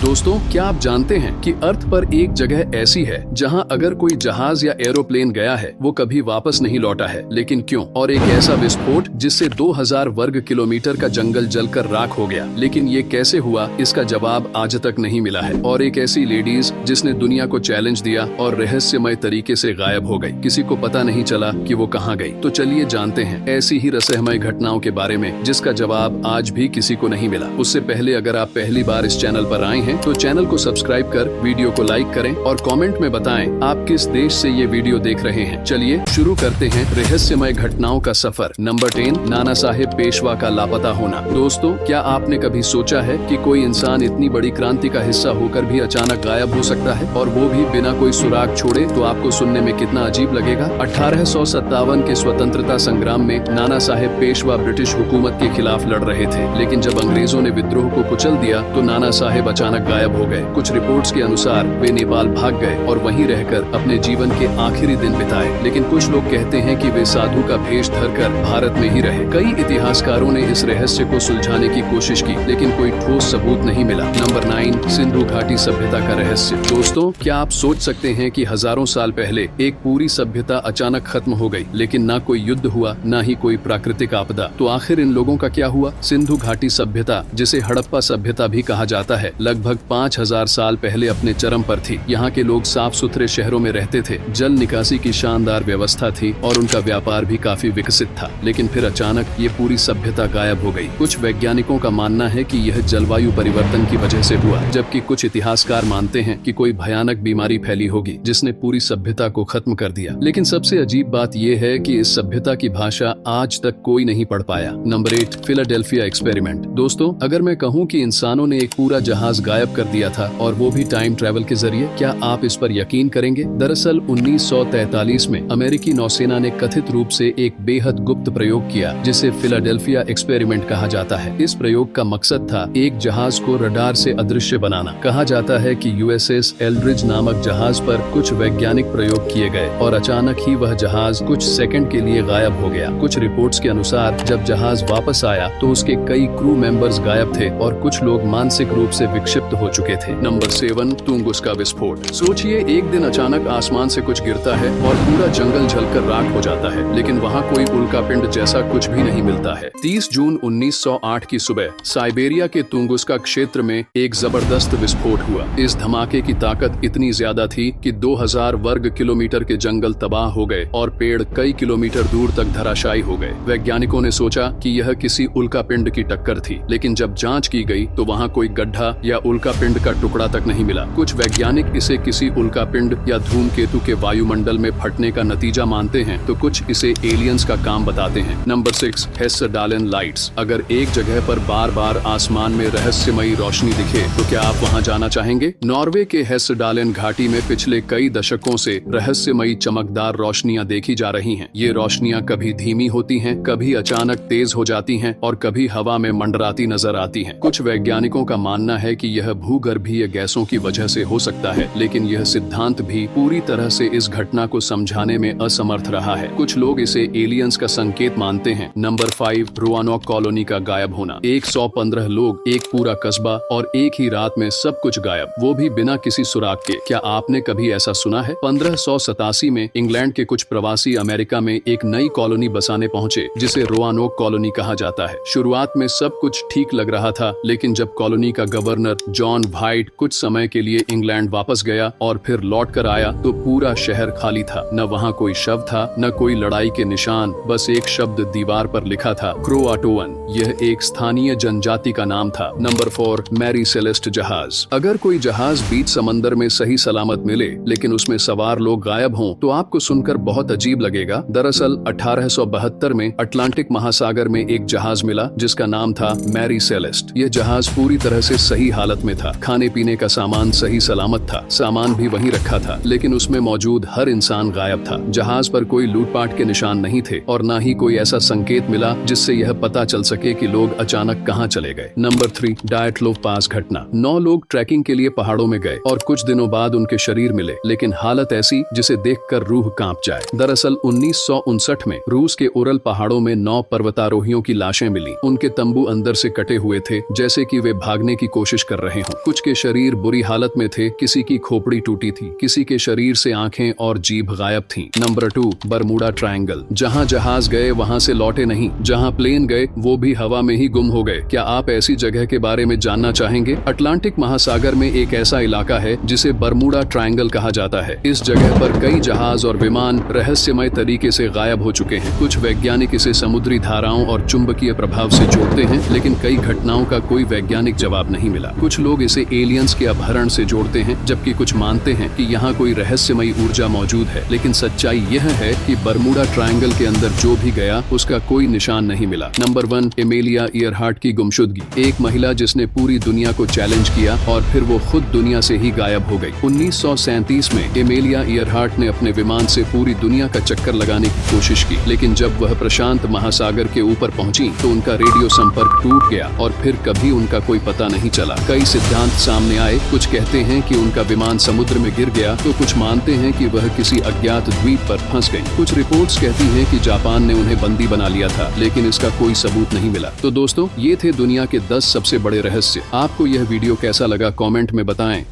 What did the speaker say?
दोस्तों, क्या आप जानते हैं कि अर्थ पर एक जगह ऐसी है जहां अगर कोई जहाज या एरोप्लेन गया है वो कभी वापस नहीं लौटा है? लेकिन क्यों? और एक ऐसा विस्फोट जिससे 2000 वर्ग किलोमीटर का जंगल जलकर राख हो गया। लेकिन ये कैसे हुआ, इसका जवाब आज तक नहीं मिला है। और एक ऐसी लेडीज जिसने दुनिया को चैलेंज दिया और रहस्यमय तरीके से गायब हो गई। किसी को पता नहीं चला कि वो कहाँ गई। तो चलिए जानते हैं ऐसी ही रहस्यमय घटनाओं के बारे में जिसका जवाब आज भी किसी को नहीं मिला। उससे पहले अगर आप पहली बार इस चैनल पर आए हैं तो चैनल को सब्सक्राइब कर वीडियो को लाइक करें और कमेंट में बताएं आप किस देश से ये वीडियो देख रहे हैं। चलिए शुरू करते हैं रहस्यमय घटनाओं का सफर। नंबर 10, नाना साहेब पेशवा का लापता होना। दोस्तों, क्या आपने कभी सोचा है कि कोई इंसान इतनी बड़ी क्रांति का हिस्सा होकर भी अचानक गायब हो सकता है, और वो भी बिना कोई सुराग छोड़े? तो आपको सुनने में कितना अजीब लगेगा। 1857 के स्वतंत्रता संग्राम में नाना साहेब पेशवा ब्रिटिश हुकूमत के खिलाफ लड़ रहे थे, लेकिन जब अंग्रेजों ने विद्रोह को कुचल दिया तो नाना साहेब अचानक गायब हो गए। कुछ रिपोर्ट्स के अनुसार वे नेपाल भाग गए और वहीं रहकर अपने जीवन के आखिरी दिन बिताए। लेकिन कुछ लोग कहते हैं कि वे साधु का भेष धरकर भारत में ही रहे। कई इतिहासकारों ने इस रहस्य को सुलझाने की कोशिश की, लेकिन कोई ठोस सबूत नहीं मिला। नंबर 9, सिंधु घाटी सभ्यता का रहस्य। दोस्तों, क्या आप सोच सकते हैं कि हजारों साल पहले एक पूरी सभ्यता अचानक खत्म हो गई, लेकिन ना कोई युद्ध हुआ, ना ही कोई प्राकृतिक आपदा। तो आखिर इन लोगों का क्या हुआ? सिंधु घाटी सभ्यता, जिसे हड़प्पा सभ्यता भी कहा जाता है, लगभग 5000 साल पहले अपने चरम पर थी। यहाँ के लोग साफ सुथरे शहरों में रहते थे, जल निकासी की शानदार व्यवस्था थी और उनका व्यापार भी काफी विकसित था। लेकिन फिर अचानक ये पूरी सभ्यता गायब हो गई। कुछ वैज्ञानिकों का मानना है कि यह जलवायु परिवर्तन की वजह से हुआ, जबकि कुछ इतिहासकार मानते हैं कि कोई भयानक बीमारी फैली होगी जिसने पूरी सभ्यता को खत्म कर दिया। लेकिन सबसे अजीब बात यह है कि इस सभ्यता की भाषा आज तक कोई नहीं पढ़ पाया। Number 8, Philadelphia experiment. दोस्तों, अगर मैं कहूँ कि इंसानों ने एक पूरा जहाज गायब कर दिया था और वो भी टाइम ट्रेवल के जरिए, क्या आप इस पर यकीन करेंगे? दरअसल 1943 में अमेरिकी नौसेना ने कथित रूप से एक बेहद गुप्त प्रयोग किया जिसे फिलाडेल्फिया एक्सपेरिमेंट कहा जाता है। इस प्रयोग का मकसद था एक जहाज को रडार से अदृश्य बनाना। कहा जाता है कि यूएसएस एल्ड्रिज नामक जहाज पर कुछ वैज्ञानिक प्रयोग किए गए और अचानक ही वह जहाज कुछ सेकंड के लिए गायब हो गया। कुछ रिपोर्ट्स के अनुसार जब जहाज वापस आया तो उसके कई क्रू मेंबर्स गायब थे और कुछ लोग मानसिक रूप से विक्षिप्त हो चुके थे। नंबर 7, तुंगुस्का विस्फोट। सोचिए, एक दिन अचानक आसमान से कुछ गिरता है और पूरा जंगल जलकर राख हो जाता है, लेकिन वहाँ कोई उल्कापिंड जैसा कुछ भी नहीं मिलता है। 30 जून 1908 की सुबह साइबेरिया के तुंगुस्का क्षेत्र में एक जबरदस्त विस्फोट हुआ। इस धमाके की ताकत इतनी ज्यादा थी कि 2000 वर्ग किलोमीटर के जंगल तबाह हो गए और पेड़ कई किलोमीटर दूर तक धराशायी हो गए। वैज्ञानिकों ने सोचा कि यह किसी उल्कापिंड की टक्कर थी, लेकिन जब जांच की गई तो वहाँ कोई गड्ढा या उल्कापिंड का टुकड़ा तक नहीं मिला। कुछ वैज्ञानिक इसे किसी उल्कापिंड या धूमकेतु के वायुमंडल में फटने का नतीजा मानते हैं, तो कुछ इसे एलियंस का काम बताते हैं। Number 6, Hessdalen lights. अगर एक जगह पर बार बार आसमान में रहस्यमयी रोशनी दिखे तो क्या आप वहां जाना चाहेंगे? नॉर्वे के हेस्सडालेन घाटी में पिछले कई दशकों से रहस्यमयी चमकदार रोशनियां देखी जा रही हैं। ये रोशनियां कभी धीमी होती हैं, कभी अचानक तेज हो जाती हैं और कभी हवा में मंडराती नजर आती हैं। कुछ वैज्ञानिकों का मानना है कि यह भूगर्भीय गैसों की वजह से हो सकता है, लेकिन यह सिद्धांत भी पूरी तरह से इस घटना को समझाने में असमर्थ रहा है। कुछ लोग इसे एलियंस का संकेत मानते हैं। नंबर 5, रोआनोक कॉलोनी का गायब होना। 115 लोग, एक पूरा कस्बा और एक ही रात में सब कुछ गायब, वो भी बिना किसी सुराग के। क्या आपने कभी ऐसा सुना है? 1587 में इंग्लैंड के कुछ प्रवासी अमेरिका में एक नई कॉलोनी बसाने पहुंचे जिसे रोआनोक कॉलोनी कहा जाता है। शुरुआत में सब कुछ ठीक लग रहा था, लेकिन जब कॉलोनी का गवर्नर जॉन वाइट कुछ समय के लिए इंग्लैंड वापस गया और फिर लौट कर आया तो पूरा शहर खाली था। न वहाँ कोई शव था, न कोई लड़ाई के निशान, बस एक शब्द दीवार पर लिखा था, क्रोआटोवन। यह एक स्थानीय जनजाति का नाम था। नंबर 4, मैरी सेलेस्ट जहाज। अगर कोई जहाज बीच समंदर में सही सलामत मिले लेकिन उसमें सवार लोग गायब हों तो आपको सुनकर बहुत अजीब लगेगा। दरअसल 1872 में अटलांटिक महासागर में एक जहाज मिला जिसका नाम था मैरी सेलेस्ट। यह जहाज पूरी तरह से सही हालत में था, खाने पीने का सामान सही सलामत था, सामान भी वहीं रखा था, लेकिन उसमें मौजूद हर इंसान गायब था। जहाज पर कोई लूटपाट के निशान नहीं थे और न ही कोई ऐसा संकेत मिला जिससे यह पता चल सके कि लोग अचानक कहां चले गए। नंबर 3, डायटलोव पास घटना। 9 लोग ट्रैकिंग के लिए पहाड़ों में गए और कुछ दिनों बाद उनके शरीर मिले, लेकिन हालत ऐसी जिसे देखकर रूह कांप जाए। दरअसल 1959 में रूस के उरल पहाड़ों में 9 पर्वतारोहियों की लाशें मिली। उनके तंबू अंदर से कटे हुए थे, जैसे कि वे भागने की कोशिश कर रहे रहे हों। कुछ के शरीर बुरी हालत में थे, किसी की खोपड़ी टूटी थी, किसी के शरीर से आंखें और जीभ गायब थीं। Number 2, Bermuda triangle. जहां जहाज गए वहां से लौटे नहीं, जहां प्लेन गए वो भी हवा में ही गुम हो गए। क्या आप ऐसी जगह के बारे में जानना चाहेंगे? अटलांटिक महासागर में एक ऐसा इलाका है जिसे बरमूडा ट्रायंगल कहा जाता है। इस जगह पर कई जहाज और विमान रहस्यमय तरीके से गायब हो चुके हैं। कुछ वैज्ञानिक इसे समुद्री धाराओं और चुंबकीय प्रभाव से जोड़ते हैं, लेकिन कई घटनाओं का कोई वैज्ञानिक जवाब नहीं मिला। कुछ लोग इसे एलियंस के अपहरण से जोड़ते हैं, जबकि कुछ मानते हैं कि यहाँ कोई रहस्यमयी ऊर्जा मौजूद है। लेकिन सच्चाई यह है कि बरमूडा ट्रायंगल के अंदर जो भी गया उसका कोई निशान नहीं मिला। नंबर 1, एमेलिया ईयरहार्ट की गुमशुदगी। एक महिला जिसने पूरी दुनिया को चैलेंज किया और फिर वो खुद दुनिया से ही गायब हो गई। 1937 में एमेलिया ईयरहार्ट ने अपने विमान से पूरी दुनिया का चक्कर लगाने की कोशिश की, लेकिन जब वह प्रशांत महासागर के ऊपर पहुंची तो उनका रेडियो संपर्क टूट गया और फिर कभी उनका कोई पता नहीं चला। कई सिद्धांत सामने आए, कुछ कहते हैं कि उनका विमान समुद्र में गिर गया, तो कुछ मानते हैं कि वह किसी अज्ञात द्वीप पर फंस गई। कुछ रिपोर्ट्स कहती हैं कि जापान ने उन्हें बंदी बना लिया था, लेकिन इसका कोई सबूत नहीं मिला। तो दोस्तों, ये थे दुनिया के 10 सबसे बड़े रहस्य। आपको यह वीडियो कैसा लगा कमेंट में बताएं।